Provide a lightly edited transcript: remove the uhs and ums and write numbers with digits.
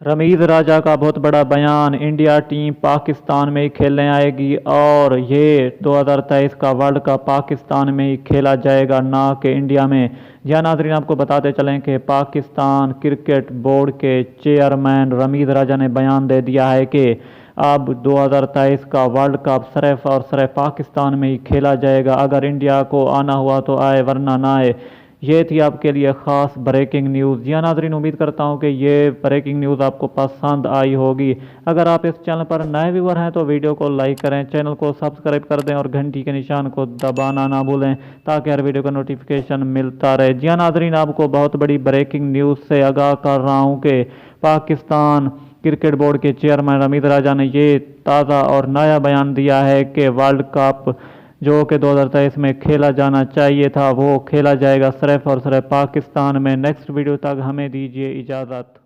रमीज राजा का बहुत बड़ा बयान, इंडिया टीम पाकिस्तान में ही खेलने आएगी और ये 2023 का वर्ल्ड कप पाकिस्तान में ही खेला जाएगा, ना कि इंडिया में। जी हाँ नाज़रीन, आपको बताते चलें कि पाकिस्तान क्रिकेट बोर्ड के चेयरमैन रमीज राजा ने बयान दे दिया है कि अब 2023 का वर्ल्ड कप सिर्फ और सिर्फ पाकिस्तान में ही खेला जाएगा। अगर इंडिया को आना हुआ तो आए, वरना ना आए। ये थी आपके लिए ख़ास ब्रेकिंग न्यूज़। जी हाँ नाज़रीन, उम्मीद करता हूँ कि ये ब्रेकिंग न्यूज़ आपको पसंद आई होगी। अगर आप इस चैनल पर नए व्यूवर हैं तो वीडियो को लाइक करें, चैनल को सब्सक्राइब कर दें और घंटी के निशान को दबाना ना भूलें, ताकि हर वीडियो का नोटिफिकेशन मिलता रहे। जी हाँ नाज़रीन, आपको बहुत बड़ी ब्रेकिंग न्यूज़ से आगाह कर रहा हूँ कि पाकिस्तान क्रिकेट बोर्ड के चेयरमैन रमीज राजा ने ये ताज़ा और नया बयान दिया है कि वर्ल्ड कप जो कि 2023 में खेला जाना चाहिए था वो खेला जाएगा सिर्फ और सिर्फ पाकिस्तान में। नेक्स्ट वीडियो तक हमें दीजिए इजाज़त।